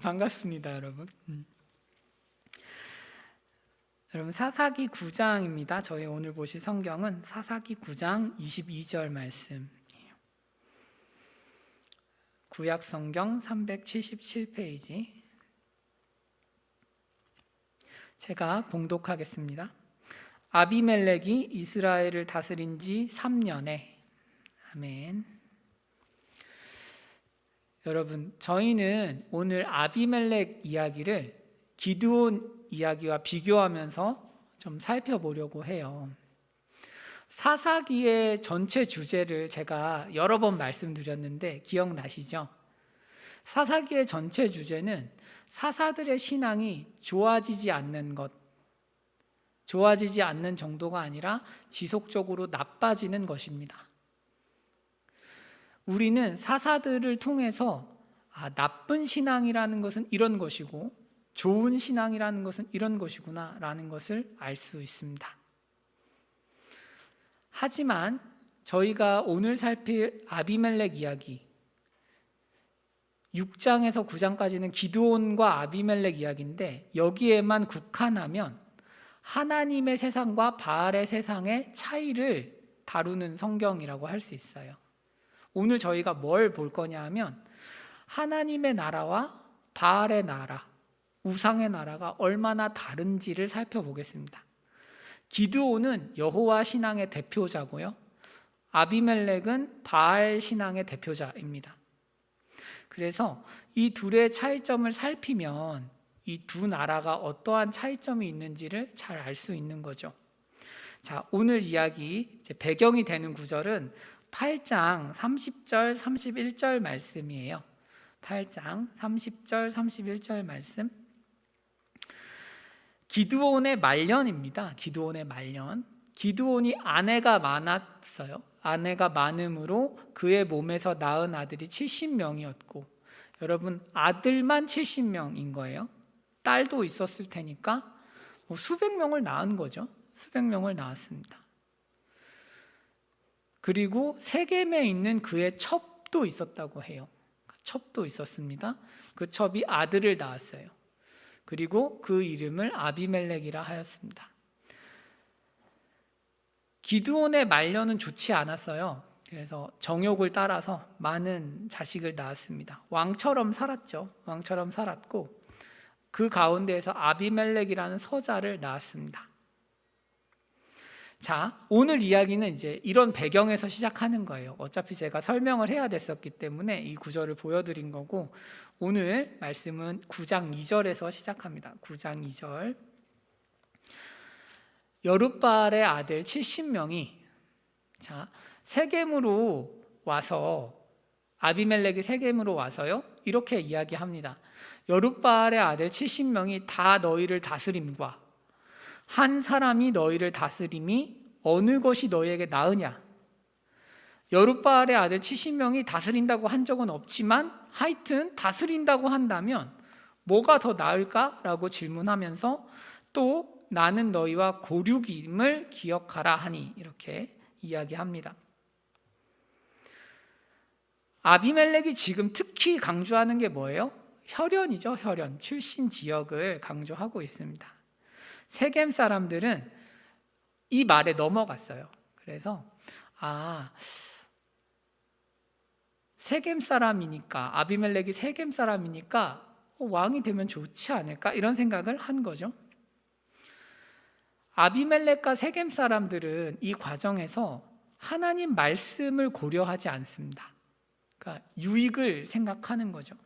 반갑습니다, 여러분. 여러분, 사사기 9장입니다. 저희 오늘 보실 성경은 사사기 9장 22절 말씀이에요. 구약 성경 377페이지. 제가 봉독하겠습니다. 아비멜렉이 이스라엘을 다스린 지 3년에 아멘. 여러분, 저희는 오늘 아비멜렉 이야기를 기드온 이야기와 비교하면서 좀 살펴보려고 해요. 사사기의 전체 주제를 제가 여러 번 말씀드렸는데 기억나시죠? 사사기의 전체 주제는 사사들의 신앙이 좋아지지 않는 것, 좋아지지 않는 정도가 아니라 지속적으로 나빠지는 것입니다. 우리는 사사들을 통해서 나쁜 신앙이라는 것은 이런 것이고 좋은 신앙이라는 것은 이런 것이구나 라는 것을 알 수 있습니다. 하지만 저희가 오늘 살필 아비멜렉 이야기 6장에서 9장까지는 기드온과 아비멜렉 이야기인데 여기에만 국한하면 하나님의 세상과 바알의 세상의 차이를 다루는 성경이라고 할 수 있어요. 오늘 저희가 뭘 볼 거냐 하면 하나님의 나라와 바알의 나라, 우상의 나라가 얼마나 다른지를 살펴보겠습니다. 기드온은 여호와 신앙의 대표자고요. 아비멜렉은 바알 신앙의 대표자입니다. 그래서 이 둘의 차이점을 살피면 이 두 나라가 어떠한 차이점이 있는지를 잘 알 수 있는 거죠. 자, 오늘 이야기 이제 배경이 되는 구절은 8장 30절 31절 말씀이에요. 8장 30절 31절 말씀. 기드온의 말년입니다. 기드온의 말년. 기드온이 아내가 많았어요. 아내가 많음으로 그의 몸에서 낳은 아들이 70명이었고 여러분, 아들만 70명인 거예요. 딸도 있었을 테니까 수백 명을 낳은 거죠. 수백 명을 낳았습니다. 그리고 세겜에 있는 그의 첩도 있었다고 해요. 첩도 있었습니다. 그 첩이 아들을 낳았어요. 그리고 그 이름을 아비멜렉이라 하였습니다. 기드온의 말년은 좋지 않았어요. 그래서 정욕을 따라서 많은 자식을 낳았습니다. 왕처럼 살았죠. 왕처럼 살았고 그 가운데에서 아비멜렉이라는 서자를 낳았습니다. 자, 오늘 이야기는 이제 이런 배경에서 시작하는 거예요. 어차피 제가 설명을 해야 됐었기 때문에 이 구절을 보여드린 거고 오늘 말씀은 9장 2절에서 시작합니다. 9장 2절. 여룻바알의 아들 70명이 세겜으로 와서 아비멜렉이 세겜으로 와서요 이렇게 이야기합니다. 여룻바알의 아들 70명이 다 너희를 다스림과 한 사람이 너희를 다스림이 어느 것이 너희에게 나으냐? 여룻바알의 아들 70명이 다스린다고 한 적은 없지만 하여튼 다스린다고 한다면 뭐가 더 나을까라고 질문하면서 또 나는 너희와 고륙임을 기억하라 하니 이렇게 이야기합니다. 아비멜렉이 지금 특히 강조하는 게 뭐예요? 혈연이죠. 혈연. 출신 지역을 강조하고 있습니다. 세겜 사람들은 이 말에 넘어갔어요. 그래서 세겜 사람이니까 아비멜렉이 세겜 사람이니까 왕이 되면 좋지 않을까 이런 생각을 한 거죠. 아비멜렉과 세겜 사람들은 이 과정에서 하나님 말씀을 고려하지 않습니다. 그러니까 유익을 생각하는 거죠.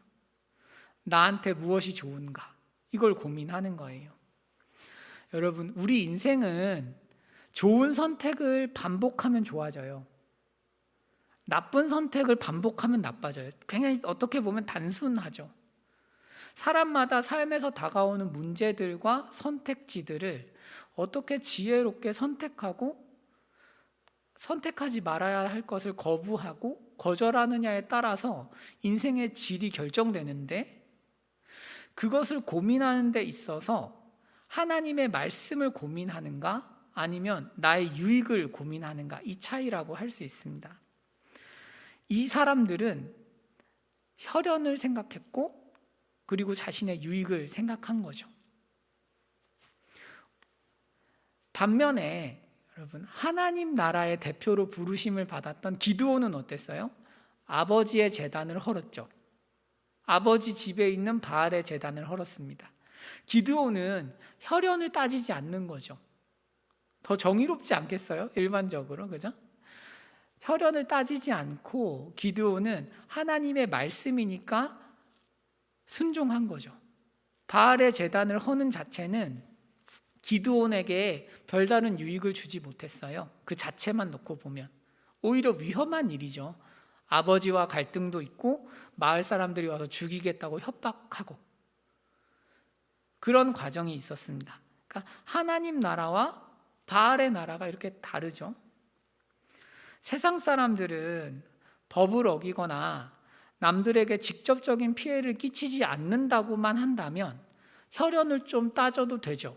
나한테 무엇이 좋은가 이걸 고민하는 거예요. 여러분, 우리 인생은 좋은 선택을 반복하면 좋아져요. 나쁜 선택을 반복하면 나빠져요. 굉장히 어떻게 보면 단순하죠. 사람마다 삶에서 다가오는 문제들과 선택지들을 어떻게 지혜롭게 선택하고 선택하지 말아야 할 것을 거부하고 거절하느냐에 따라서 인생의 질이 결정되는데 그것을 고민하는 데 있어서 하나님의 말씀을 고민하는가 아니면 나의 유익을 고민하는가 이 차이라고 할 수 있습니다. 이 사람들은 혈연을 생각했고 그리고 자신의 유익을 생각한 거죠. 반면에 여러분, 하나님 나라의 대표로 부르심을 받았던 기드온은 어땠어요? 아버지의 제단을 헐었죠. 아버지 집에 있는 바알의 제단을 헐었습니다. 기드온은 혈연을 따지지 않는 거죠. 더 정의롭지 않겠어요? 일반적으로, 그죠? 혈연을 따지지 않고 기드온은 하나님의 말씀이니까 순종한 거죠. 바알의 제단을 허는 자체는 기드온에게 별다른 유익을 주지 못했어요. 그 자체만 놓고 보면 오히려 위험한 일이죠. 아버지와 갈등도 있고 마을 사람들이 와서 죽이겠다고 협박하고 그런 과정이 있었습니다. 그러니까 하나님 나라와 바알의 나라가 이렇게 다르죠. 세상 사람들은 법을 어기거나 남들에게 직접적인 피해를 끼치지 않는다고만 한다면 혈연을 좀 따져도 되죠.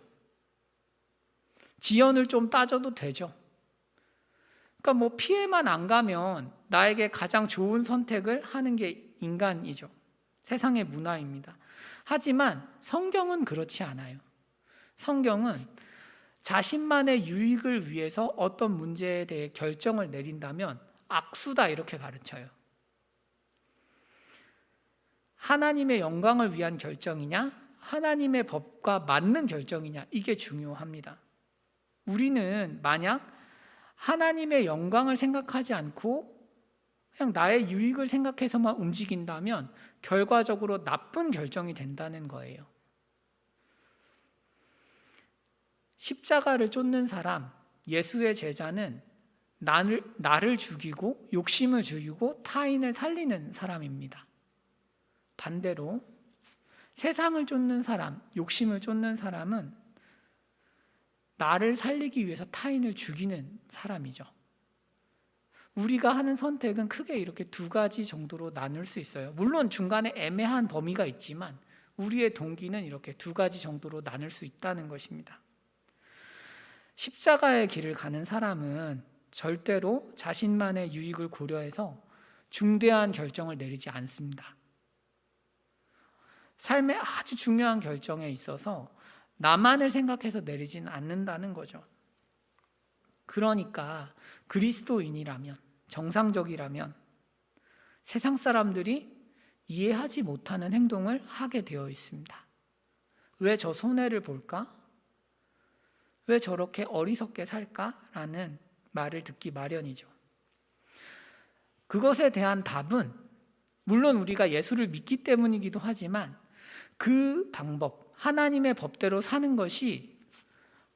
지연을 좀 따져도 되죠. 그러니까 뭐 피해만 안 가면 나에게 가장 좋은 선택을 하는 게 인간이죠. 세상의 문화입니다. 하지만 성경은 그렇지 않아요. 성경은 자신만의 유익을 위해서 어떤 문제에 대해 결정을 내린다면 악수다 이렇게 가르쳐요. 하나님의 영광을 위한 결정이냐, 하나님의 법과 맞는 결정이냐, 이게 중요합니다. 우리는 만약 하나님의 영광을 생각하지 않고 그냥 나의 유익을 생각해서만 움직인다면 결과적으로 나쁜 결정이 된다는 거예요. 십자가를 쫓는 사람, 예수의 제자는 나를 죽이고 욕심을 죽이고 타인을 살리는 사람입니다. 반대로 세상을 쫓는 사람, 욕심을 쫓는 사람은 나를 살리기 위해서 타인을 죽이는 사람이죠. 우리가 하는 선택은 크게 이렇게 두 가지 정도로 나눌 수 있어요. 물론 중간에 애매한 범위가 있지만 우리의 동기는 이렇게 두 가지 정도로 나눌 수 있다는 것입니다. 십자가의 길을 가는 사람은 절대로 자신만의 유익을 고려해서 중대한 결정을 내리지 않습니다. 삶의 아주 중요한 결정에 있어서 나만을 생각해서 내리지는 않는다는 거죠. 그러니까 그리스도인이라면, 정상적이라면 세상 사람들이 이해하지 못하는 행동을 하게 되어 있습니다. 왜 저 손해를 볼까? 왜 저렇게 어리석게 살까라는 말을 듣기 마련이죠. 그것에 대한 답은 물론 우리가 예수를 믿기 때문이기도 하지만 그 방법, 하나님의 법대로 사는 것이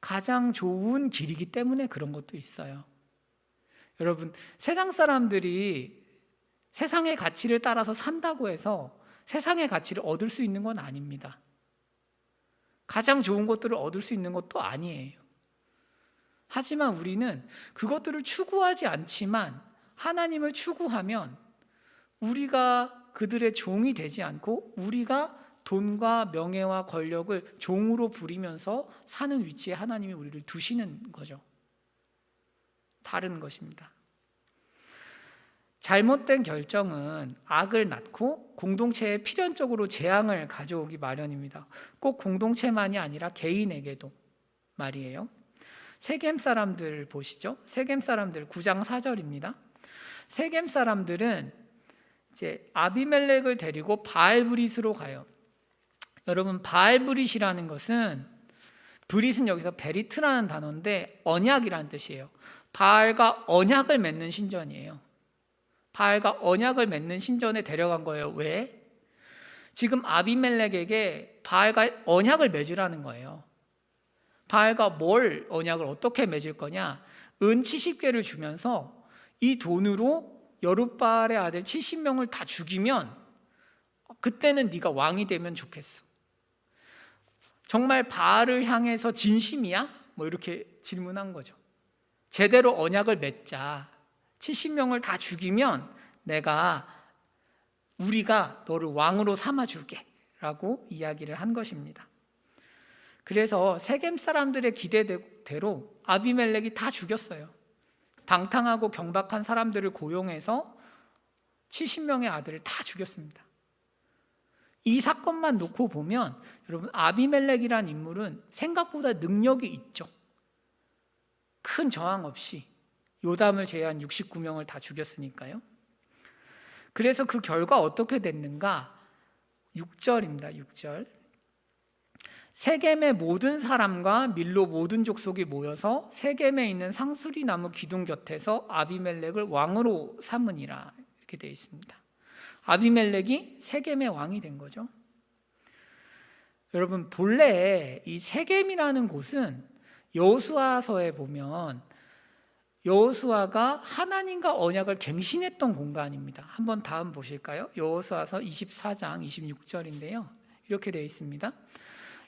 가장 좋은 길이기 때문에 그런 것도 있어요. 여러분, 세상 사람들이 세상의 가치를 따라서 산다고 해서 세상의 가치를 얻을 수 있는 건 아닙니다. 가장 좋은 것들을 얻을 수 있는 것도 아니에요. 하지만 우리는 그것들을 추구하지 않지만 하나님을 추구하면 우리가 그들의 종이 되지 않고 우리가 돈과 명예와 권력을 종으로 부리면서 사는 위치에 하나님이 우리를 두시는 거죠. 다른 것입니다. 잘못된 결정은 악을 낳고 공동체에 필연적으로 재앙을 가져오기 마련입니다. 꼭 공동체만이 아니라 개인에게도 말이에요. 세겜 사람들 보시죠. 세겜 사람들 9장 4절입니다. 세겜 사람들은 이제 아비멜렉을 데리고 바알브릿으로 가요. 여러분, 바알브릿이라는 것은 브릿은 여기서 베리트라는 단어인데 언약이라는 뜻이에요. 바알과 언약을 맺는 신전이에요. 바알과 언약을 맺는 신전에 데려간 거예요. 왜? 지금 아비멜렉에게 바알과 언약을 맺으라는 거예요. 바알과 뭘 언약을 어떻게 맺을 거냐? 은 70개를 주면서 이 돈으로 여룻바알의 아들 70명을 다 죽이면 그때는 네가 왕이 되면 좋겠어. 정말 바알을 향해서 진심이야? 뭐 이렇게 질문한 거죠. 제대로 언약을 맺자. 70명을 다 죽이면 우리가 너를 왕으로 삼아줄게 라고 이야기를 한 것입니다. 그래서 세겜 사람들의 기대대로 아비멜렉이 다 죽였어요. 방탕하고 경박한 사람들을 고용해서 70명의 아들을 다 죽였습니다. 이 사건만 놓고 보면 여러분 아비멜렉이란 인물은 생각보다 능력이 있죠. 큰 저항 없이 요담을 제외한 69명을 다 죽였으니까요. 그래서 그 결과 어떻게 됐는가? 6절입니다. 6절. 세겜의 모든 사람과 밀로 모든 족속이 모여서 세겜에 있는 상수리 나무 기둥 곁에서 아비멜렉을 왕으로 삼으니라. 이렇게 되어 있습니다. 아비멜렉이 세겜의 왕이 된 거죠. 여러분 본래 이 세겜이라는 곳은 여호수아서에 보면 여호수아가 하나님과 언약을 갱신했던 공간입니다. 한번 다음 보실까요? 여호수아서 24장 26절인데요. 이렇게 되어 있습니다.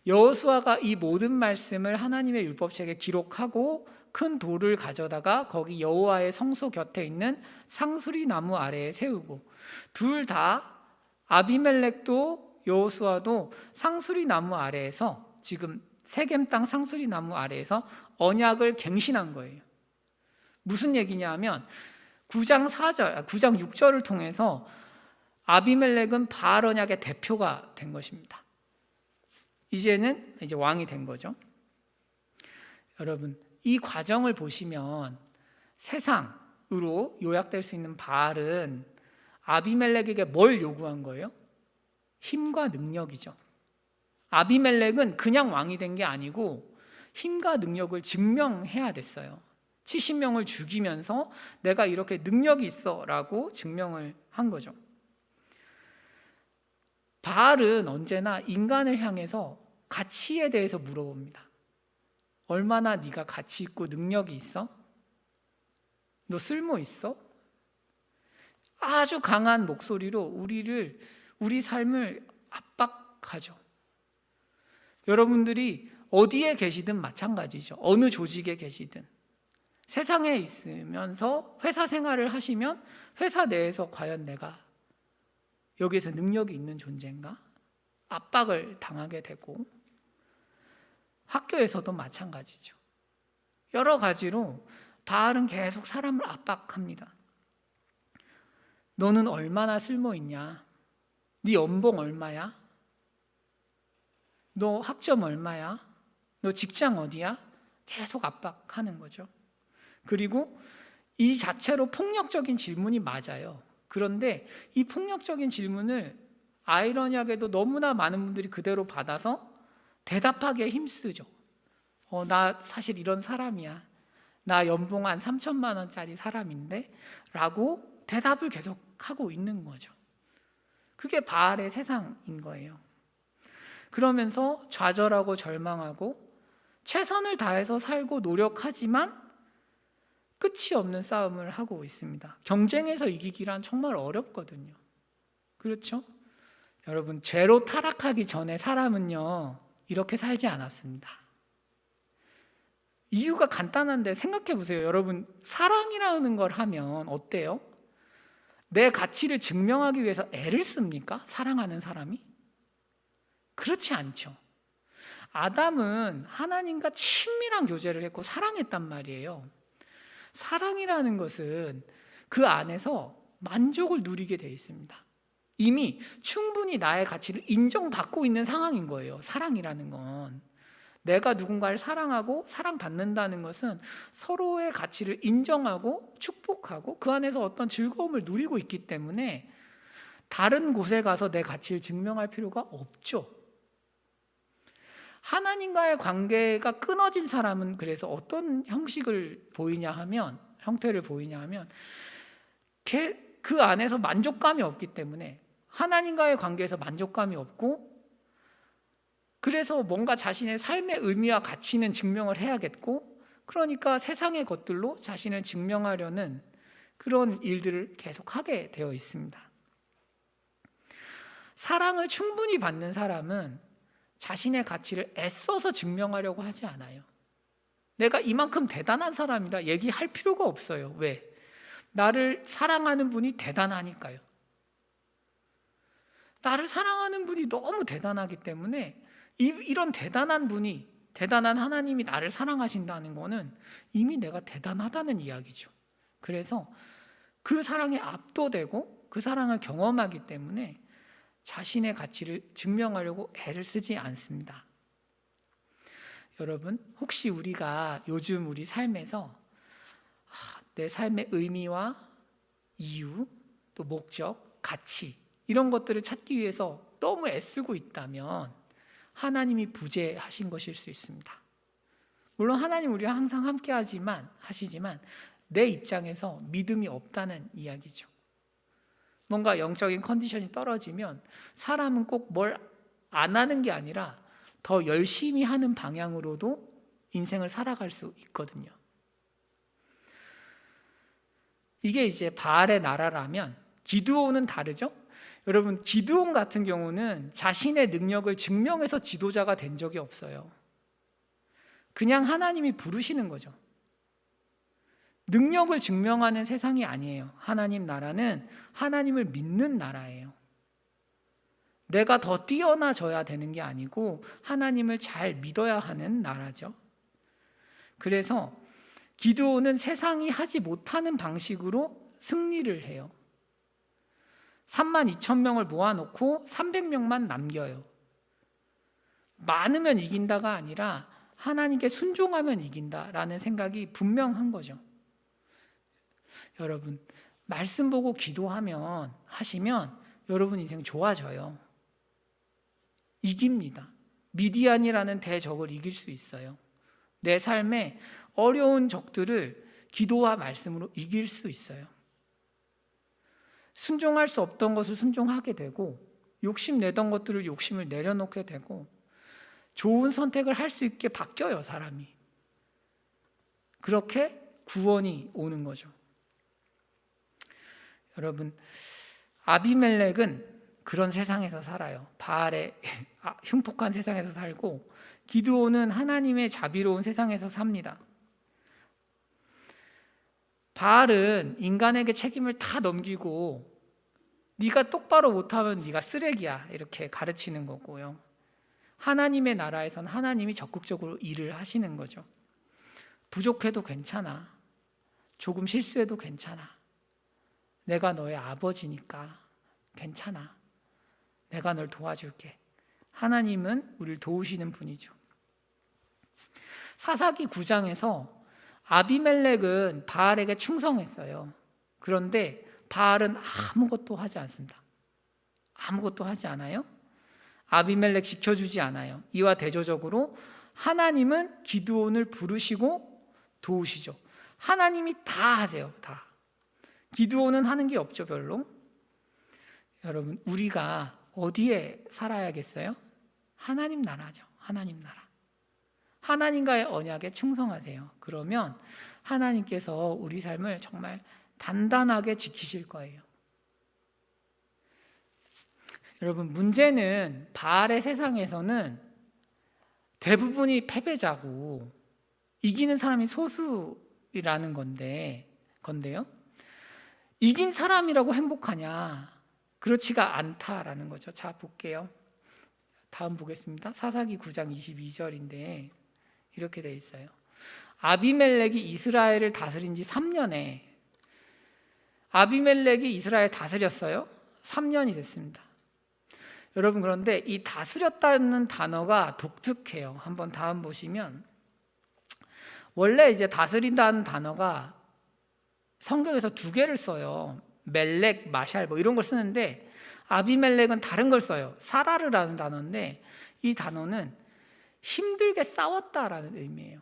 여호수아가 이 모든 말씀을 하나님의 율법책에 기록하고 큰 돌을 가져다가 거기 여호와의 성소 곁에 있는 상수리 나무 아래에 세우고, 둘 다 아비멜렉도 여호수아도 상수리 나무 아래에서, 지금 세겜 땅 상수리 나무 아래에서 언약을 갱신한 거예요. 무슨 얘기냐 하면 9장 6절을 통해서 아비멜렉은 바알 언약의 대표가 된 것입니다. 이제는 이제 왕이 된 거죠. 여러분 이 과정을 보시면 세상으로 요약될 수 있는 바알은 아비멜렉에게 뭘 요구한 거예요? 힘과 능력이죠. 아비멜렉은 그냥 왕이 된 게 아니고 힘과 능력을 증명해야 됐어요. 70명을 죽이면서 내가 이렇게 능력이 있어 라고 증명을 한 거죠. 바알은 언제나 인간을 향해서 가치에 대해서 물어봅니다. 얼마나 네가 가치 있고 능력이 있어? 너 쓸모 있어? 아주 강한 목소리로 우리 삶을 압박하죠. 여러분들이 어디에 계시든 마찬가지죠. 어느 조직에 계시든 세상에 있으면서 회사 생활을 하시면 회사 내에서 과연 내가 여기에서 능력이 있는 존재인가? 압박을 당하게 되고, 학교에서도 마찬가지죠. 여러 가지로 바알은 계속 사람을 압박합니다. 너는 얼마나 쓸모 있냐? 네 연봉 얼마야? 너 학점 얼마야? 너 직장 어디야? 계속 압박하는 거죠. 그리고 이 자체로 폭력적인 질문이 맞아요. 그런데 이 폭력적인 질문을 아이러니하게도 너무나 많은 분들이 그대로 받아서 대답하기에 힘쓰죠. 나 사실 이런 사람이야. 나 연봉 한 3천만 원짜리 사람인데 라고 대답을 계속 하고 있는 거죠. 그게 바알의 세상인 거예요. 그러면서 좌절하고 절망하고 최선을 다해서 살고 노력하지만 끝이 없는 싸움을 하고 있습니다. 경쟁에서 이기기란 정말 어렵거든요. 그렇죠? 여러분, 죄로 타락하기 전에 사람은요 이렇게 살지 않았습니다. 이유가 간단한데 생각해 보세요. 여러분, 사랑이라는 걸 하면 어때요? 내 가치를 증명하기 위해서 애를 씁니까? 사랑하는 사람이? 그렇지 않죠. 아담은 하나님과 친밀한 교제를 했고 사랑했단 말이에요. 사랑이라는 것은 그 안에서 만족을 누리게 되어 있습니다. 이미 충분히 나의 가치를 인정받고 있는 상황인 거예요. 사랑이라는 건 내가 누군가를 사랑하고 사랑받는다는 것은 서로의 가치를 인정하고 축복하고 그 안에서 어떤 즐거움을 누리고 있기 때문에 다른 곳에 가서 내 가치를 증명할 필요가 없죠. 하나님과의 관계가 끊어진 사람은 그래서 어떤 형태를 보이냐 하면 그 안에서 만족감이 없기 때문에 하나님과의 관계에서 만족감이 없고, 그래서 뭔가 자신의 삶의 의미와 가치는 증명을 해야겠고, 그러니까 세상의 것들로 자신을 증명하려는 그런 일들을 계속하게 되어 있습니다. 사랑을 충분히 받는 사람은 자신의 가치를 애써서 증명하려고 하지 않아요. 내가 이만큼 대단한 사람이다 얘기할 필요가 없어요. 왜? 나를 사랑하는 분이 대단하니까요. 나를 사랑하는 분이 너무 대단하기 때문에 이런 대단한 분이, 대단한 하나님이 나를 사랑하신다는 거는 이미 내가 대단하다는 이야기죠. 그래서 그 사랑에 압도되고 그 사랑을 경험하기 때문에 자신의 가치를 증명하려고 애를 쓰지 않습니다. 여러분, 혹시 우리가 요즘 우리 삶에서 내 삶의 의미와 이유, 또 목적, 가치 이런 것들을 찾기 위해서 너무 애쓰고 있다면 하나님이 부재하신 것일 수 있습니다. 물론 하나님 우리와 항상 함께 하시지만 내 입장에서 믿음이 없다는 이야기죠. 뭔가 영적인 컨디션이 떨어지면 사람은 꼭 뭘 안 하는 게 아니라 더 열심히 하는 방향으로도 인생을 살아갈 수 있거든요. 이게 이제 바알의 나라라면 기드온은 다르죠? 여러분, 기드온 같은 경우는 자신의 능력을 증명해서 지도자가 된 적이 없어요. 그냥 하나님이 부르시는 거죠. 능력을 증명하는 세상이 아니에요. 하나님 나라는 하나님을 믿는 나라예요. 내가 더 뛰어나져야 되는 게 아니고 하나님을 잘 믿어야 하는 나라죠. 그래서 기드온은 세상이 하지 못하는 방식으로 승리를 해요. 32,000명을 모아놓고 300명만 남겨요. 많으면 이긴다가 아니라 하나님께 순종하면 이긴다라는 생각이 분명한 거죠. 여러분, 말씀 보고 하시면 여러분 인생 좋아져요. 이깁니다. 미디안이라는 대적을 이길 수 있어요. 내 삶에 어려운 적들을 기도와 말씀으로 이길 수 있어요. 순종할 수 없던 것을 순종하게 되고, 욕심내던 것들을 욕심을 내려놓게 되고, 좋은 선택을 할 수 있게 바뀌어요, 사람이. 그렇게 구원이 오는 거죠. 여러분, 아비멜렉은 그런 세상에서 살아요. 바알의 흉폭한 세상에서 살고, 기드온은 하나님의 자비로운 세상에서 삽니다. 바알은 인간에게 책임을 다 넘기고 네가 똑바로 못하면 네가 쓰레기야 이렇게 가르치는 거고요. 하나님의 나라에서는 하나님이 적극적으로 일을 하시는 거죠. 부족해도 괜찮아. 조금 실수해도 괜찮아. 내가 너의 아버지니까 괜찮아. 내가 널 도와줄게. 하나님은 우리를 도우시는 분이죠. 사사기 9장에서 아비멜렉은 바알에게 충성했어요. 그런데 바알은 아무것도 하지 않습니다. 아무것도 하지 않아요. 아비멜렉 지켜주지 않아요. 이와 대조적으로 하나님은 기드온을 부르시고 도우시죠. 하나님이 다 하세요. 다. 기드온은 하는 게 없죠, 별로. 여러분, 우리가 어디에 살아야겠어요? 하나님 나라죠. 하나님 나라. 하나님과의 언약에 충성하세요. 그러면 하나님께서 우리 삶을 정말 단단하게 지키실 거예요. 여러분, 문제는 바알의 세상에서는 대부분이 패배자고 이기는 사람이 소수라는 건데요. 이긴 사람이라고 행복하냐? 그렇지가 않다라는 거죠. 자, 볼게요. 다음 보겠습니다. 사사기 9장 22절인데 이렇게 돼 있어요. 아비멜렉이 이스라엘을 다스린 지 3년에 아비멜렉이 이스라엘 다스렸어요. 3년이 됐습니다. 여러분, 그런데 이 다스렸다는 단어가 독특해요. 한번 다음 보시면 원래 이제 다스린다는 단어가 성경에서 두 개를 써요. 멜렉, 마샬 뭐 이런 걸 쓰는데 아비멜렉은 다른 걸 써요. 사라르라는 단어인데 이 단어는 힘들게 싸웠다라는 의미예요.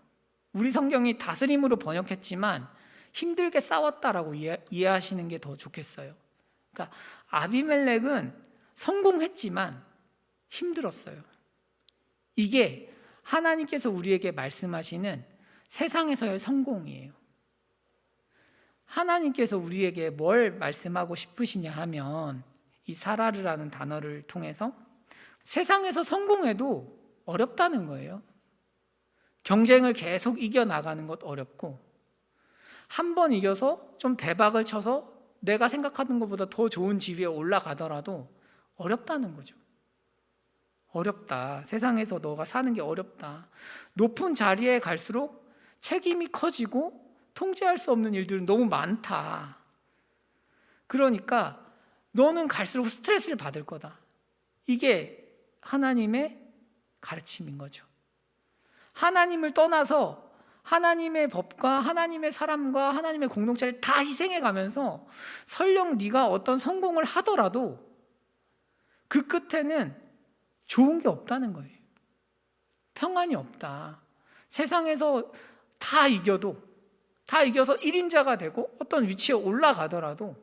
우리 성경이 다스림으로 번역했지만 힘들게 싸웠다라고 이해하시는 게 더 좋겠어요. 그러니까 아비멜렉은 성공했지만 힘들었어요. 이게 하나님께서 우리에게 말씀하시는 세상에서의 성공이에요. 하나님께서 우리에게 뭘 말씀하고 싶으시냐 하면 이 사라르라는 단어를 통해서 세상에서 성공해도 어렵다는 거예요. 경쟁을 계속 이겨나가는 것 어렵고 한 번 이겨서 좀 대박을 쳐서 내가 생각하는 것보다 더 좋은 지위에 올라가더라도 어렵다는 거죠. 어렵다. 세상에서 너가 사는 게 어렵다. 높은 자리에 갈수록 책임이 커지고 통제할 수 없는 일들은 너무 많다. 그러니까 너는 갈수록 스트레스를 받을 거다. 이게 하나님의 가르침인 거죠. 하나님을 떠나서 하나님의 법과 하나님의 사람과 하나님의 공동체를 다 희생해 가면서 설령 네가 어떤 성공을 하더라도 그 끝에는 좋은 게 없다는 거예요. 평안이 없다. 세상에서 다 이겨서 1인자가 되고 어떤 위치에 올라가더라도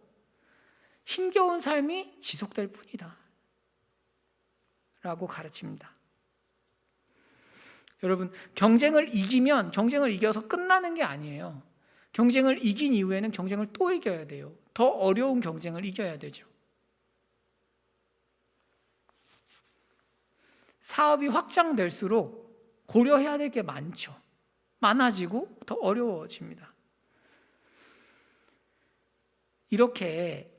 힘겨운 삶이 지속될 뿐이다 라고 가르칩니다. 여러분, 경쟁을 이겨서 끝나는 게 아니에요. 경쟁을 이긴 이후에는 경쟁을 또 이겨야 돼요. 더 어려운 경쟁을 이겨야 되죠. 사업이 확장될수록 고려해야 될 게 많아지고 더 어려워집니다. 이렇게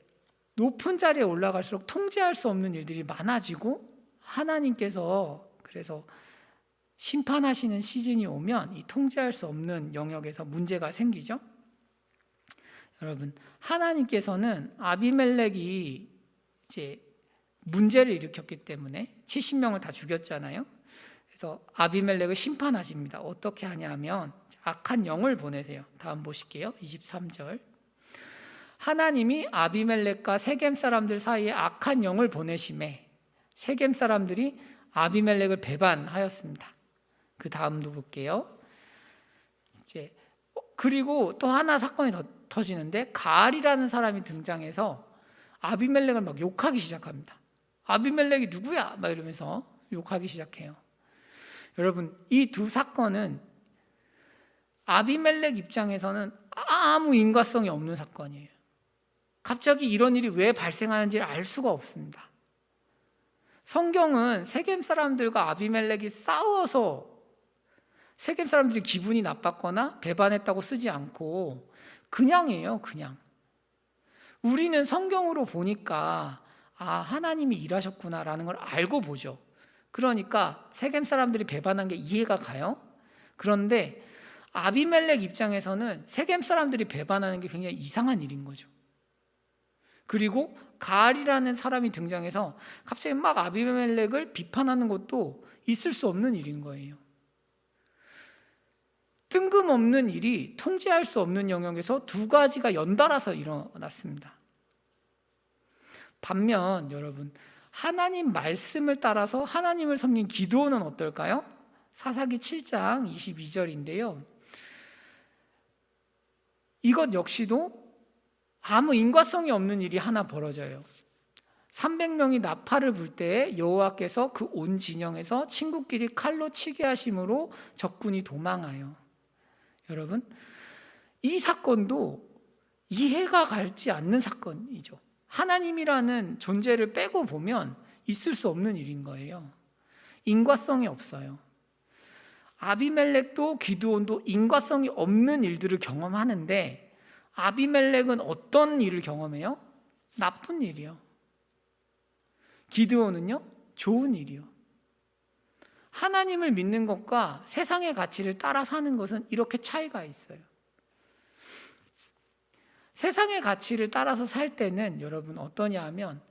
높은 자리에 올라갈수록 통제할 수 없는 일들이 많아지고 하나님께서 그래서 심판하시는 시즌이 오면 이 통제할 수 없는 영역에서 문제가 생기죠. 여러분, 하나님께서는 아비멜렉이 이제 문제를 일으켰기 때문에 70명을 다 죽였잖아요. 그래서 아비멜렉을 심판하십니다. 어떻게 하냐면 악한 영을 보내세요. 다음 보실게요. 23절. 하나님이 아비멜렉과 세겜 사람들 사이에 악한 영을 보내심에 세겜 사람들이 아비멜렉을 배반하였습니다. 그 다음도 볼게요. 이제 그리고 또 하나 사건이 터지는데 가알이라는 사람이 등장해서 아비멜렉을 막 욕하기 시작합니다. 아비멜렉이 누구야? 막 이러면서 욕하기 시작해요. 여러분, 이 두 사건은 아비멜렉 입장에서는 아무 인과성이 없는 사건이에요. 갑자기 이런 일이 왜 발생하는지를 알 수가 없습니다. 성경은 세겜 사람들과 아비멜렉이 싸워서 세겜 사람들이 기분이 나빴거나 배반했다고 쓰지 않고 그냥이에요. 그냥. 우리는 성경으로 보니까 하나님이 일하셨구나라는 걸 알고 보죠. 그러니까 세겜 사람들이 배반한 게 이해가 가요. 그런데 아비멜렉 입장에서는 세겜 사람들이 배반하는 게 굉장히 이상한 일인 거죠. 그리고 가알이라는 사람이 등장해서 갑자기 막 아비멜렉을 비판하는 것도 있을 수 없는 일인 거예요. 뜬금없는 일이 통제할 수 없는 영역에서 두 가지가 연달아서 일어났습니다. 반면 여러분, 하나님 말씀을 따라서 하나님을 섬긴 기드온은 어떨까요? 사사기 7장 22절인데요. 이것 역시도 아무 인과성이 없는 일이 하나 벌어져요. 300명이 나팔을 불 때에 여호와께서 그 온 진영에서 친구끼리 칼로 치게 하심으로 적군이 도망하여. 여러분, 이 사건도 이해가 가지 않는 사건이죠. 하나님이라는 존재를 빼고 보면 있을 수 없는 일인 거예요. 인과성이 없어요. 아비멜렉도 기드온도 인과성이 없는 일들을 경험하는데 아비멜렉은 어떤 일을 경험해요? 나쁜 일이요. 기드온은요? 좋은 일이요. 하나님을 믿는 것과 세상의 가치를 따라 사는 것은 이렇게 차이가 있어요. 세상의 가치를 따라서 살 때는 여러분 어떠냐 하면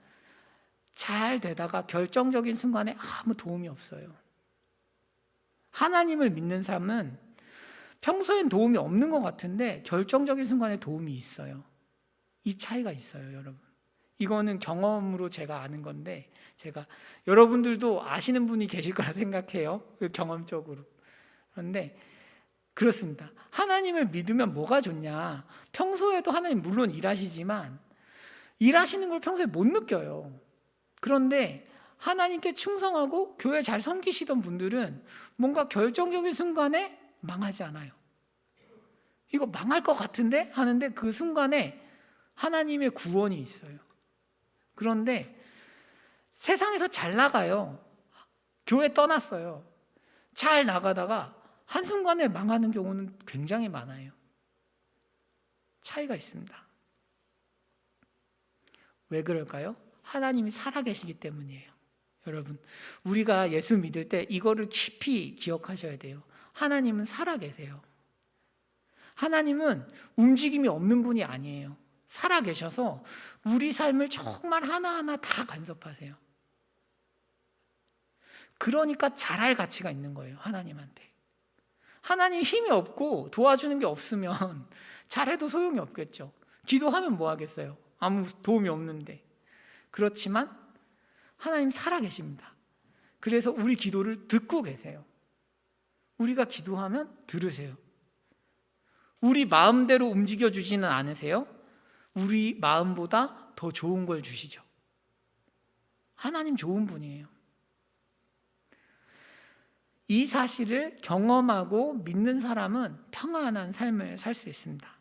잘 되다가 결정적인 순간에 아무 도움이 없어요. 하나님을 믿는 삶은 평소엔 도움이 없는 것 같은데 결정적인 순간에 도움이 있어요. 이 차이가 있어요, 여러분. 이거는 경험으로 제가 아는 건데 제가 여러분들도 아시는 분이 계실 거라 생각해요. 경험적으로. 그런데 그렇습니다. 하나님을 믿으면 뭐가 좋냐? 평소에도 하나님 물론 일하시지만 일하시는 걸 평소에 못 느껴요. 그런데 하나님께 충성하고 교회 잘 섬기시던 분들은 뭔가 결정적인 순간에 망하지 않아요. 이거 망할 것 같은데? 하는데 그 순간에 하나님의 구원이 있어요. 그런데 세상에서 잘 나가요. 교회 떠났어요. 잘 나가다가 한순간에 망하는 경우는 굉장히 많아요. 차이가 있습니다. 왜 그럴까요? 하나님이 살아계시기 때문이에요. 여러분, 우리가 예수 믿을 때 이거를 깊이 기억하셔야 돼요. 하나님은 살아계세요. 하나님은 움직임이 없는 분이 아니에요. 살아계셔서 우리 삶을 정말 하나하나 다 간섭하세요. 그러니까 잘할 가치가 있는 거예요. 하나님한테. 하나님 힘이 없고 도와주는 게 없으면 잘해도 소용이 없겠죠. 기도하면 뭐 하겠어요? 아무 도움이 없는데. 그렇지만 하나님 살아계십니다. 그래서 우리 기도를 듣고 계세요. 우리가 기도하면 들으세요. 우리 마음대로 움직여주지는 않으세요. 우리 마음보다 더 좋은 걸 주시죠. 하나님 좋은 분이에요. 이 사실을 경험하고 믿는 사람은 평안한 삶을 살 수 있습니다.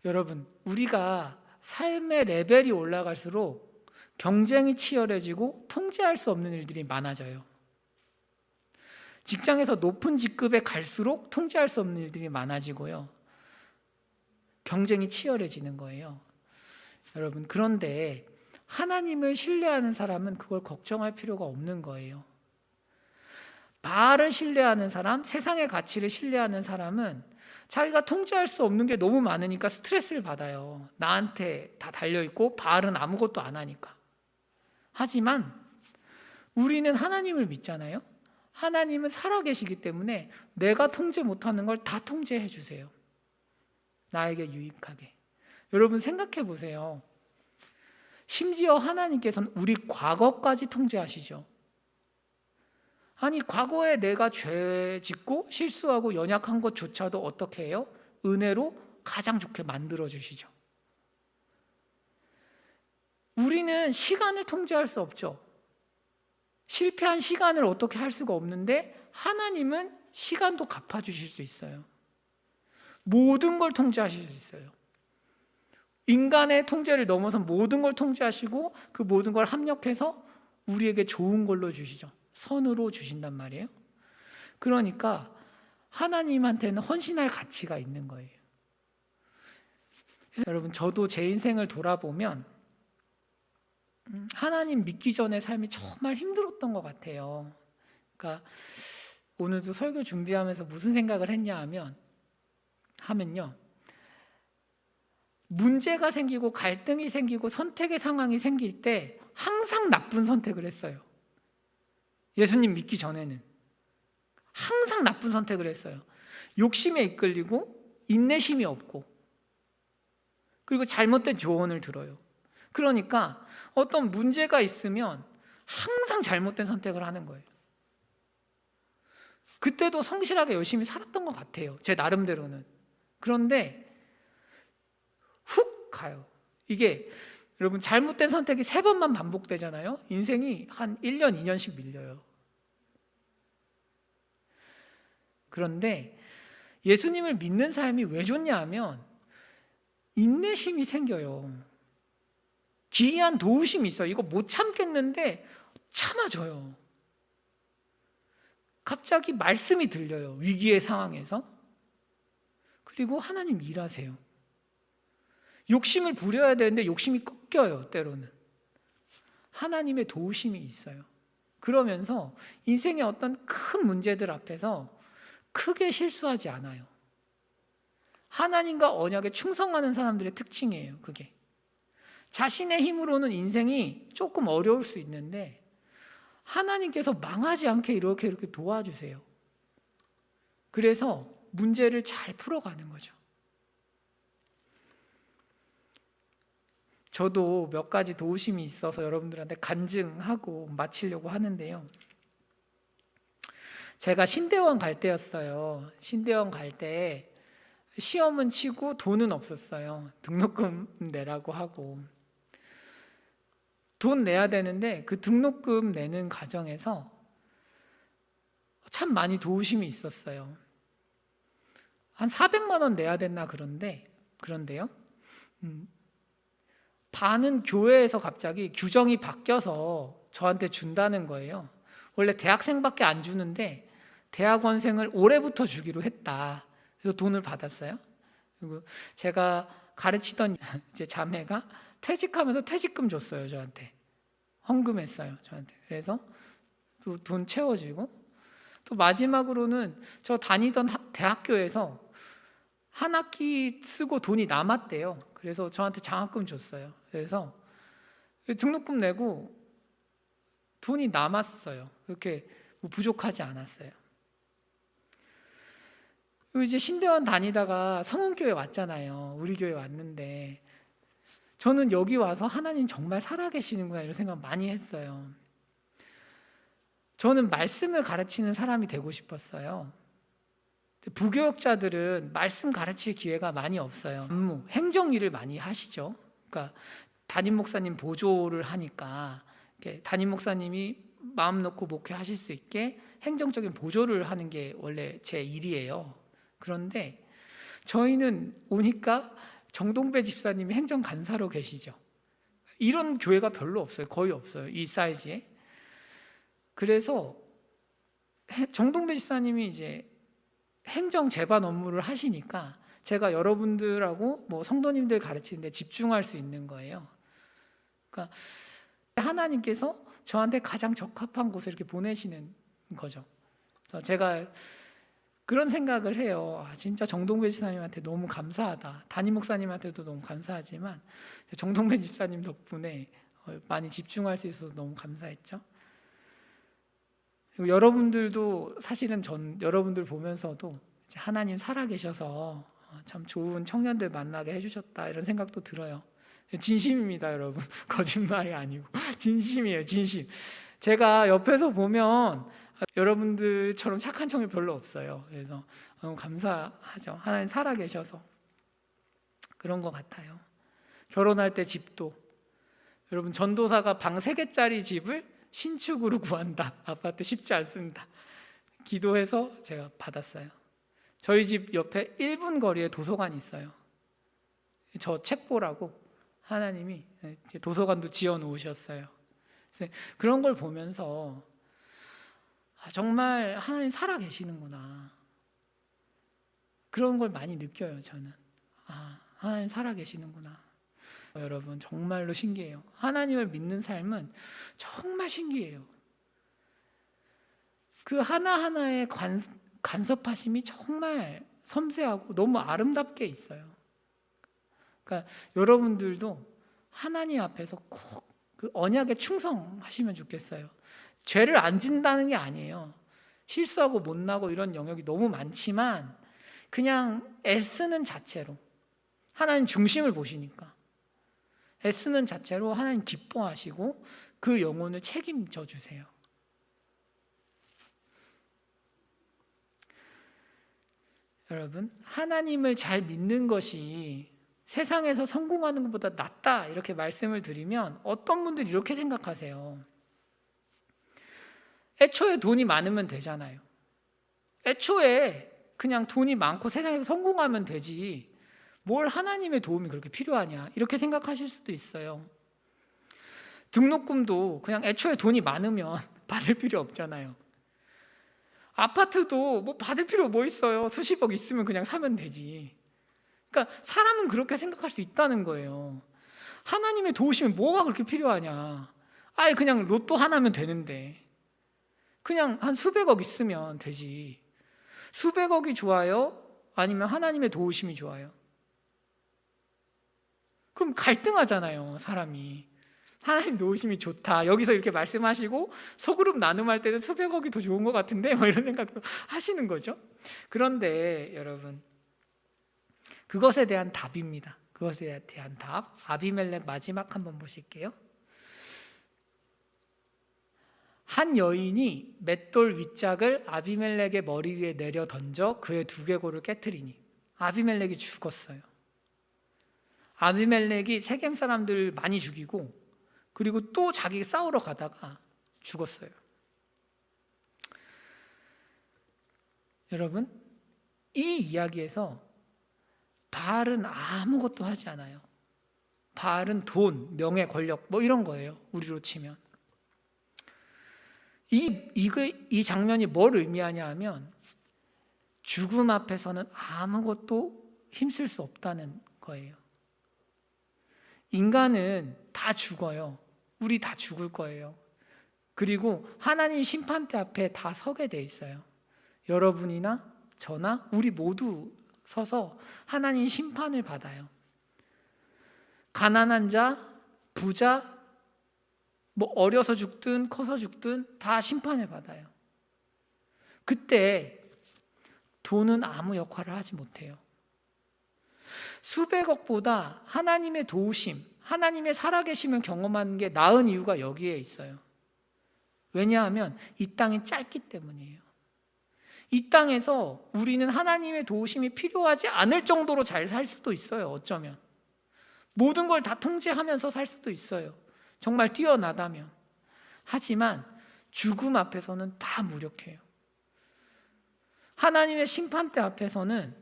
여러분, 우리가 삶의 레벨이 올라갈수록 경쟁이 치열해지고 통제할 수 없는 일들이 많아져요. 직장에서 높은 직급에 갈수록 통제할 수 없는 일들이 많아지고요. 경쟁이 치열해지는 거예요. 여러분, 그런데 하나님을 신뢰하는 사람은 그걸 걱정할 필요가 없는 거예요. 바알을 신뢰하는 사람, 세상의 가치를 신뢰하는 사람은 자기가 통제할 수 없는 게 너무 많으니까 스트레스를 받아요. 나한테 다 달려있고 바알은 아무것도 안 하니까. 하지만 우리는 하나님을 믿잖아요. 하나님은 살아계시기 때문에 내가 통제 못하는 걸 다 통제해 주세요. 나에게 유익하게. 여러분 생각해 보세요. 심지어 하나님께서는 우리 과거까지 통제하시죠. 아니 과거에 내가 죄 짓고 실수하고 연약한 것조차도 어떻게 해요? 은혜로 가장 좋게 만들어 주시죠. 우리는 시간을 통제할 수 없죠. 실패한 시간을 어떻게 할 수가 없는데 하나님은 시간도 갚아주실 수 있어요. 모든 걸 통제하실 수 있어요. 인간의 통제를 넘어서 모든 걸 통제하시고 그 모든 걸 합력해서 우리에게 좋은 걸로 주시죠. 선으로 주신단 말이에요. 그러니까 하나님한테는 헌신할 가치가 있는 거예요. 그래서 여러분 저도 제 인생을 돌아보면 하나님 믿기 전의 삶이 정말 힘들었던 것 같아요. 그러니까 오늘도 설교 준비하면서 무슨 생각을 했냐 하면요. 문제가 생기고 갈등이 생기고 선택의 상황이 생길 때 항상 나쁜 선택을 했어요. 예수님 믿기 전에는 항상 나쁜 선택을 했어요. 욕심에 이끌리고 인내심이 없고 그리고 잘못된 조언을 들어요. 그러니까 어떤 문제가 있으면 항상 잘못된 선택을 하는 거예요. 그때도 성실하게 열심히 살았던 것 같아요. 제 나름대로는. 그런데 훅 가요. 이게 여러분 잘못된 선택이 3번만 반복되잖아요. 인생이 한 1년, 2년씩 밀려요. 그런데 예수님을 믿는 삶이 왜 좋냐 하면 인내심이 생겨요. 기이한 도우심이 있어요. 이거 못 참겠는데 참아줘요. 갑자기 말씀이 들려요. 위기의 상황에서. 그리고 하나님 일하세요. 욕심을 부려야 되는데 욕심이 꺾여요. 때로는. 하나님의 도우심이 있어요. 그러면서 인생의 어떤 큰 문제들 앞에서 크게 실수하지 않아요. 하나님과 언약에 충성하는 사람들의 특징이에요. 그게. 자신의 힘으로는 인생이 조금 어려울 수 있는데 하나님께서 망하지 않게 이렇게 도와주세요. 그래서 문제를 잘 풀어가는 거죠. 저도 몇 가지 도우심이 있어서 여러분들한테 간증하고 마치려고 하는데요. 제가 신대원 갈 때였어요. 신대원 갈 때 시험은 치고 돈은 없었어요. 등록금 내라고 하고. 돈 내야 되는데 그 등록금 내는 과정에서 참 많이 도우심이 있었어요. 한 400만 원 내야 됐나 그런데요. 반은 교회에서 갑자기 규정이 바뀌어서 저한테 준다는 거예요. 원래 대학생밖에 안 주는데 대학원생을 올해부터 주기로 했다. 그래서 돈을 받았어요. 그리고 제가 가르치던 이제 자매가 퇴직하면서 퇴직금 줬어요. 저한테 헌금했어요. 저한테. 그래서 또 돈 채워지고 또 마지막으로는 저 다니던 대학교에서 한 학기 쓰고 돈이 남았대요. 그래서 저한테 장학금 줬어요. 그래서 등록금 내고 돈이 남았어요. 그렇게 뭐 부족하지 않았어요. 그리고 이제 신대원 다니다가 성은교회 왔잖아요. 우리 교회 왔는데 저는 여기 와서 하나님 정말 살아계시는구나 이런 생각 많이 했어요. 저는 말씀을 가르치는 사람이 되고 싶었어요. 부교역자들은 말씀 가르칠 기회가 많이 없어요. 업무, 행정 일을 많이 하시죠. 그러니까 담임 목사님 보조를 하니까 담임 목사님이 마음 놓고 목회하실 수 있게 행정적인 보조를 하는 게 원래 제 일이에요. 그런데 저희는 오니까 정동배 집사님이 행정간사로 계시죠. 이런 교회가 별로 없어요. 거의 없어요. 이 사이즈에. 그래서 정동배 집사님이 이제 행정 재반 업무를 하시니까 제가 여러분들하고 뭐 성도님들 가르치는데 집중할 수 있는 거예요. 그러니까 하나님께서 저한테 가장 적합한 곳에 이렇게 보내시는 거죠. 그래서 제가 그런 생각을 해요. 진짜 정동배 집사님한테 너무 감사하다. 담임 목사님한테도 너무 감사하지만 정동배 집사님 덕분에 많이 집중할 수 있어서 너무 감사했죠. 그리고 여러분들도 사실은 여러분들 보면서도 하나님 살아계셔서 참 좋은 청년들 만나게 해주셨다 이런 생각도 들어요. 진심입니다, 여러분. 거짓말이 아니고 진심이에요, 진심. 제가 옆에서 보면 여러분들처럼 착한 청년 별로 없어요. 그래서 너무 감사하죠. 하나님 살아계셔서 그런 것 같아요. 결혼할 때 집도 여러분 전도사가 방 3개짜리 집을 신축으로 구한다. 아파트 쉽지 않습니다. 기도해서 제가 받았어요. 저희 집 옆에 1분 거리에 도서관이 있어요. 저 책 보라고 하나님이 도서관도 지어 놓으셨어요. 그런 걸 보면서 정말 하나님 살아 계시는구나. 그런 걸 많이 느껴요, 저는. 하나님 살아 계시는구나. 여러분 정말로 신기해요. 하나님을 믿는 삶은 정말 신기해요. 그 하나하나의 간섭하심이 정말 섬세하고 너무 아름답게 있어요. 그러니까 여러분들도 하나님 앞에서 꼭 그 언약에 충성하시면 좋겠어요. 죄를 안 짓는다는 게 아니에요. 실수하고 못나고 이런 영역이 너무 많지만 그냥 애쓰는 자체로 하나님 중심을 보시니까 애쓰는 자체로 하나님 기뻐하시고 그 영혼을 책임져 주세요. 여러분, 하나님을 잘 믿는 것이 세상에서 성공하는 것보다 낫다 이렇게 말씀을 드리면 어떤 분들이 이렇게 생각하세요. 애초에 돈이 많으면 되잖아요. 애초에 그냥 돈이 많고 세상에서 성공하면 되지 뭘 하나님의 도움이 그렇게 필요하냐 이렇게 생각하실 수도 있어요. 등록금도 그냥 애초에 돈이 많으면 받을 필요 없잖아요. 아파트도 뭐 받을 필요 뭐 있어요. 수십억 있으면 그냥 사면 되지. 그러니까 사람은 그렇게 생각할 수 있다는 거예요. 하나님의 도우심이 뭐가 그렇게 필요하냐. 아예 그냥 로또 하나면 되는데 그냥 한 수백억 있으면 되지. 수백억이 좋아요? 아니면 하나님의 도우심이 좋아요? 그럼 갈등하잖아요, 사람이. 하나님 도우심이 좋다. 여기서 이렇게 말씀하시고 소그룹 나눔할 때는 수백억이 더 좋은 것 같은데 뭐 이런 생각도 하시는 거죠. 그런데 여러분 그것에 대한 답입니다. 그것에 대한 답. 아비멜렉 마지막 한번 보실게요. 한 여인이 맷돌 윗짝을 아비멜렉의 머리 위에 내려 던져 그의 두개골을 깨트리니 아비멜렉이 죽었어요. 아비멜렉이 세겜 사람들 많이 죽이고 그리고 또 자기 싸우러 가다가 죽었어요. 여러분, 이 이야기에서 바알은 아무것도 하지 않아요. 바알은 돈, 명예, 권력 뭐 이런 거예요. 우리로 치면. 이 장면이 뭘 의미하냐 하면 죽음 앞에서는 아무것도 힘쓸 수 없다는 거예요. 인간은 다 죽어요. 우리 다 죽을 거예요. 그리고 하나님 심판대 앞에 다 서게 돼 있어요. 여러분이나 저나 우리 모두 서서 하나님 심판을 받아요. 가난한 자, 부자, 뭐 어려서 죽든 커서 죽든 다 심판을 받아요. 그때 돈은 아무 역할을 하지 못해요. 수백억보다 하나님의 도우심, 하나님의 살아계심을 경험하는 게 나은 이유가 여기에 있어요. 왜냐하면 이 땅이 짧기 때문이에요. 이 땅에서 우리는 하나님의 도우심이 필요하지 않을 정도로 잘 살 수도 있어요. 어쩌면 모든 걸 다 통제하면서 살 수도 있어요. 정말 뛰어나다면. 하지만 죽음 앞에서는 다 무력해요. 하나님의 심판대 앞에서는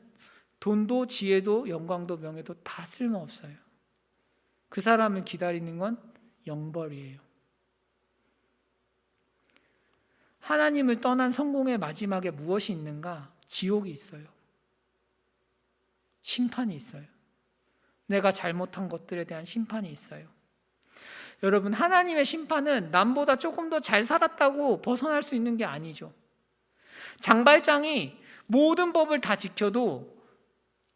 돈도 지혜도 영광도 명예도 다 쓸모없어요. 그 사람을 기다리는 건 영벌이에요. 하나님을 떠난 성공의 마지막에 무엇이 있는가? 지옥이 있어요. 심판이 있어요. 내가 잘못한 것들에 대한 심판이 있어요. 여러분, 하나님의 심판은 남보다 조금 더 잘 살았다고 벗어날 수 있는 게 아니죠. 장발장이 모든 법을 다 지켜도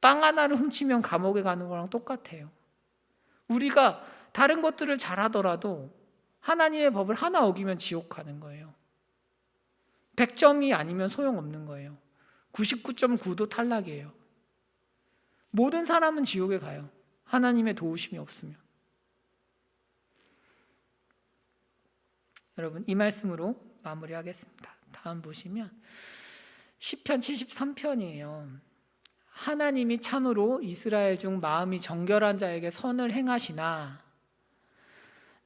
빵 하나를 훔치면 감옥에 가는 거랑 똑같아요. 우리가 다른 것들을 잘하더라도 하나님의 법을 하나 어기면 지옥 가는 거예요. 100점이 아니면 소용없는 거예요. 99.9도 탈락이에요. 모든 사람은 지옥에 가요. 하나님의 도우심이 없으면. 여러분, 이 말씀으로 마무리하겠습니다. 다음 보시면 시편 73편이에요. 하나님이 참으로 이스라엘 중 마음이 정결한 자에게 선을 행하시나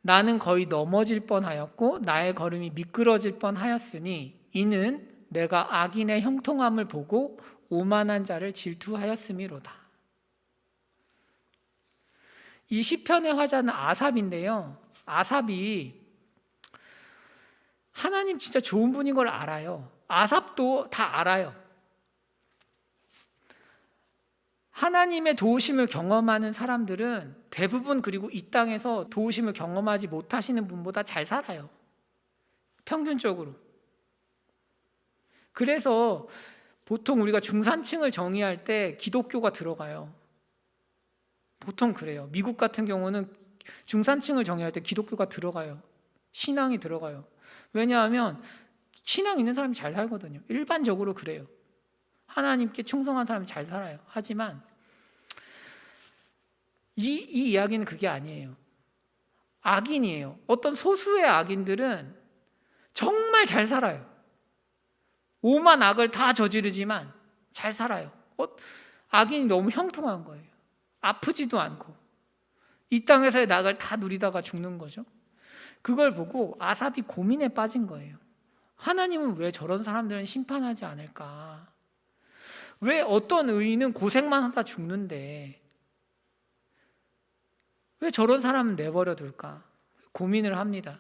나는 거의 넘어질 뻔하였고 나의 걸음이 미끄러질 뻔하였으니 이는 내가 악인의 형통함을 보고 오만한 자를 질투하였음이로다. 이 시편의 화자는 아삽인데요. 아삽이 하나님 진짜 좋은 분인 걸 알아요. 아삽도 다 알아요. 하나님의 도우심을 경험하는 사람들은 대부분 그리고 이 땅에서 도우심을 경험하지 못하시는 분보다 잘 살아요. 평균적으로. 그래서 보통 우리가 중산층을 정의할 때 기독교가 들어가요. 보통 그래요. 미국 같은 경우는 중산층을 정의할 때 기독교가 들어가요. 신앙이 들어가요. 왜냐하면 신앙 있는 사람이 잘 살거든요. 일반적으로 그래요. 하나님께 충성한 사람이 잘 살아요. 하지만 이 이야기는 그게 아니에요. 악인이에요. 어떤 소수의 악인들은 정말 잘 살아요. 오만 악을 다 저지르지만 잘 살아요. 악인이 너무 형통한 거예요. 아프지도 않고 이 땅에서의 낙을 다 누리다가 죽는 거죠. 그걸 보고 아삽이 고민에 빠진 거예요. 하나님은 왜 저런 사람들은 심판하지 않을까? 왜 어떤 의인은 고생만 하다 죽는데 왜 저런 사람은 내버려 둘까? 고민을 합니다.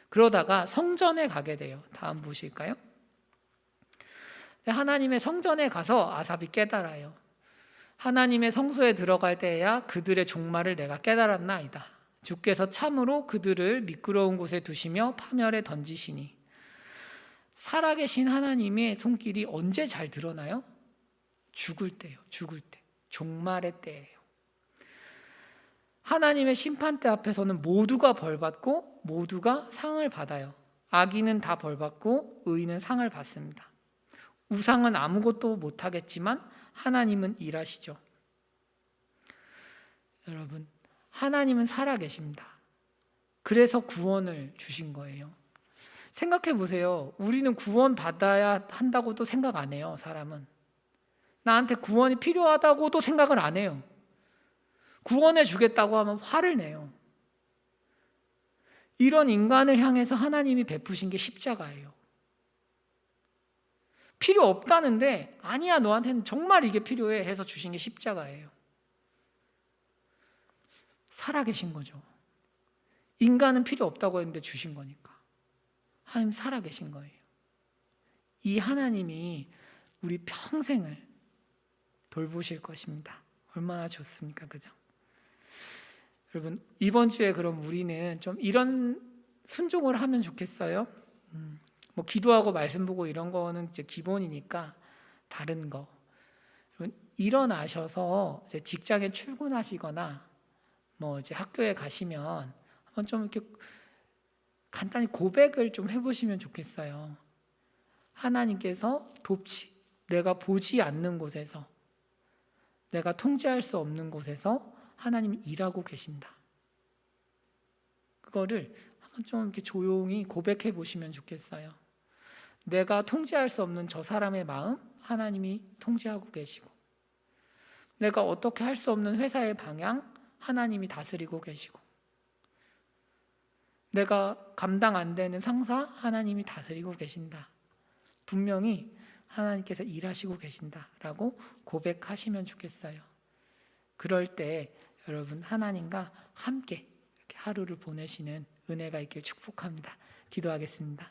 그러다가 성전에 가게 돼요. 다음 보실까요? 하나님의 성전에 가서 아삽이 깨달아요. 하나님의 성소에 들어갈 때에야 그들의 종말을 내가 깨달았나이다. 주께서 참으로 그들을 미끄러운 곳에 두시며 파멸에 던지시니. 살아계신 하나님의 손길이 언제 잘 드러나요? 죽을 때요. 죽을 때. 종말의 때예요. 하나님의 심판대 앞에서는 모두가 벌받고 모두가 상을 받아요. 악인은 다 벌받고 의인은 상을 받습니다. 우상은 아무것도 못하겠지만 하나님은 일하시죠. 여러분, 하나님은 살아계십니다. 그래서 구원을 주신 거예요. 생각해 보세요. 우리는 구원 받아야 한다고도 생각 안 해요. 사람은 나한테 구원이 필요하다고도 생각을 안 해요. 구원해 주겠다고 하면 화를 내요. 이런 인간을 향해서 하나님이 베푸신 게 십자가예요. 필요 없다는데 아니야, 너한테는 정말 이게 필요해 해서 주신 게 십자가예요. 살아계신 거죠. 인간은 필요 없다고 했는데 주신 거니까. 하나님 살아계신 거예요. 이 하나님이 우리 평생을 돌보실 것입니다. 얼마나 좋습니까? 그죠? 여러분, 이번 주에 그럼 우리는 좀 이런 순종을 하면 좋겠어요. 뭐 기도하고 말씀 보고 이런 거는 이제 기본이니까 다른 거. 여러분, 일어나셔서 이제 직장에 출근하시거나 뭐 이제 학교에 가시면 한번 좀 이렇게 간단히 고백을 좀 해보시면 좋겠어요. 하나님께서 내가 보지 않는 곳에서, 내가 통제할 수 없는 곳에서 하나님이 일하고 계신다. 그거를 한번 좀 이렇게 조용히 고백해 보시면 좋겠어요. 내가 통제할 수 없는 저 사람의 마음, 하나님이 통제하고 계시고, 내가 어떻게 할 수 없는 회사의 방향, 하나님이 다스리고 계시고, 내가 감당 안 되는 상사, 하나님이 다스리고 계신다. 분명히 하나님께서 일하시고 계신다라고 고백하시면 좋겠어요. 그럴 때 여러분 하나님과 함께 이렇게 하루를 보내시는 은혜가 있길 축복합니다. 기도하겠습니다.